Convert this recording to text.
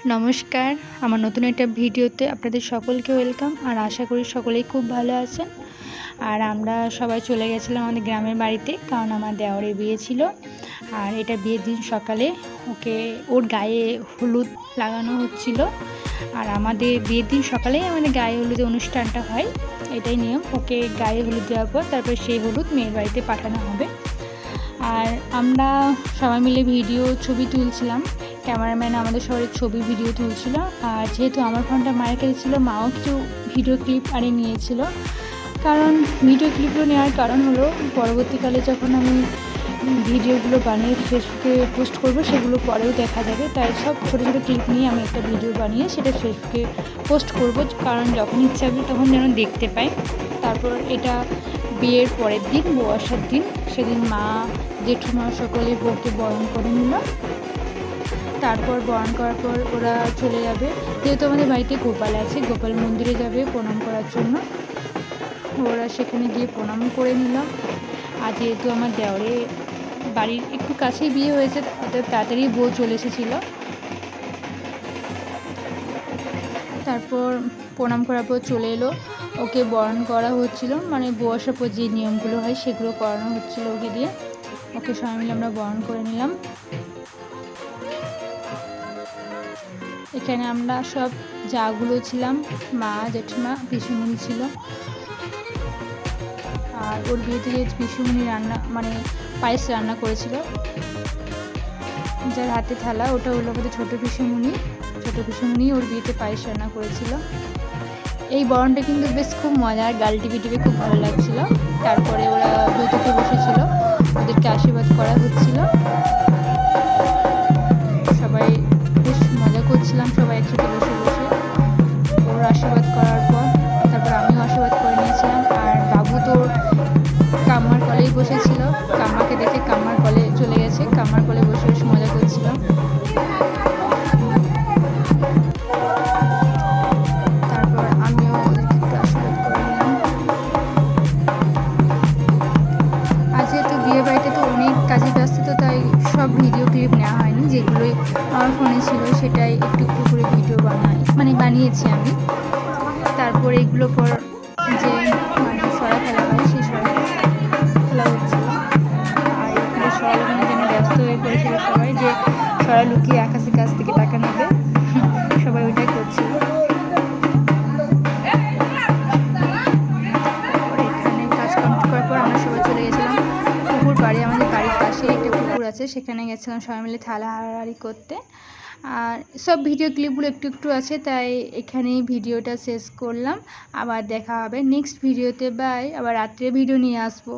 নমস্কার, আমার নতুন একটা ভিডিওতে আপনাদের সকলকে ওয়েলকাম। আর আশা করি সকলেই খুব ভালো আছেন। আর আমরা সবাই চলে গেছিলাম আমাদের গ্রামের বাড়িতে, কারণ আমার দেওরের বিয়ে ছিল। আর এটা বিয়ের দিন সকালে ওর গায়ে হলুদ লাগানো হচ্ছিল। আর আমাদের বিয়ের দিন সকালেই আমাদের গায়ে হলুদের অনুষ্ঠানটা হয়, এটাই নিয়ম। ওকে গায়ে হলুদ দেওয়ার পর তারপর সেই হলুদ মেয়ের বাড়িতে পাঠানো হবে। আর আমরা সবাই মিলে ছবি তুলছিলাম। ক্যামেরাম্যান আমাদের সবাই ছবি ভিডিও তুলছিল। আর যেহেতু আমার ফোনটা মায়ের কাছে ছিল, মাও কিছু ভিডিও ক্লিপ নিয়েছিল। কারণ ভিডিও ক্লিপগুলো নেওয়ার কারণ হলো, পরবর্তীকালে যখন আমি ভিডিওগুলো বানিয়ে ফেসবুকে পোস্ট করব, সেগুলো পরেও দেখা যাবে। তাই সব ছোটো ছোটো ক্লিপ নিয়ে আমি একটা ভিডিও বানিয়ে সেটা ফেসবুকে পোস্ট করব, কারণ যখন ইচ্ছা হবে তখন যেন দেখতে পাই। তারপর এটা বিয়ের পরের দিন, বউ আসার দিন, সেদিন মা জেঠুমা সকলে বউকে বরণ করে নিল। তারপর বরণ করার পর ওরা চলে যাবে, যেহেতু আমাদের বাড়িতে গোপাল আছে, গোপাল মন্দিরে যাবে প্রণাম করার জন্য। ওরা সেখানে গিয়ে প্রণাম করে নিলাম। আর যেহেতু আমার দেওরে বাড়ির একটু কাছেই বিয়ে হয়েছে, তাদের তাড়াতাড়ি বউ চলে এসেছিলো। তারপর প্রণাম করার পর চলে এলো, ওকে বরণ করা হচ্ছিল, মানে বউ আসার পর যে নিয়মগুলো হয় সেগুলো করানো হচ্ছিল ওকে দিয়ে। ওকে সবাই মিলে আমরা বরণ করে নিলাম। এখানে আমরা সব যাগুলো ছিলাম, মা জেঠিমা পিসুমণি ছিল। আর ওর বিয়েতে যে পিসুমণি পায়েস রান্না করেছিল, যার হাতে থালা, ওটা হলো আমাদের ছোটো পিসুমণি ওর বিয়েতে পায়েস রান্না করেছিল। এই বরণটা কিন্তু বেশ খুব মজার, গাল টিপে খুব ভালো লাগছিল। তারপরে ওরা বৈঠকে বসেছিল, ওদেরকে আশীর্বাদ করা হচ্ছিল। সবাই বেশ মজা করছিলাম, সবাই একসাথে বসে ওর আশীর্বাদ করার পর তারপর আমিও আশীর্বাদ করে নিয়েছিলাম। আর বাবু তো কাম্মার কলেই বসেছিল, কাম্মাকে দেখে কাম্মার কলে চলে গেছে, কাম্মার কলে বসে বেশ মজা করছিল। তারপর আমিও ওদেরকে একটু আশীর্বাদ করে নিলাম। আর যেহেতু বিয়ে বাড়িতে তো অনেক কাজে ব্যস্ত, তো তাই সব ভিডিও ক্লিপ নেওয়া হয়নি, যেগুলোই আমার ফোনে ছিল সেটাই একটু একটু করে ভিডিও বানিয়েছি আমি। তারপর এগুলো পর যে সরা খেলা হয়, সেই সরা খেলা হচ্ছিল। আর এগুলো সরা লাগানোর জন্য ব্যস্ত হয়ে পড়েছিল সবাই, যে সরা লুকিয়ে আকাশের কাছ থেকে টাকা নেবে, সবাই ওইটাই করছিল। এখানে কাজ কমপ্লিট করার পর আমরা সবাই চলে গেছিলাম পুকুর পাড়ে। আমাদের বাড়ির পাশে একটা পুকুর আছে, সেখানে গেছিলাম সবাই মিলে থালা হাঁড়ি করতে। আর সব ভিডিও ক্লিপগুলো একটু একটু আছে, তাই এখানেই ভিডিওটা শেষ করলাম। আবার দেখা হবে নেক্সট ভিডিওতে। বাই। আবার রাত্রে ভিডিও নিয়ে আসবো।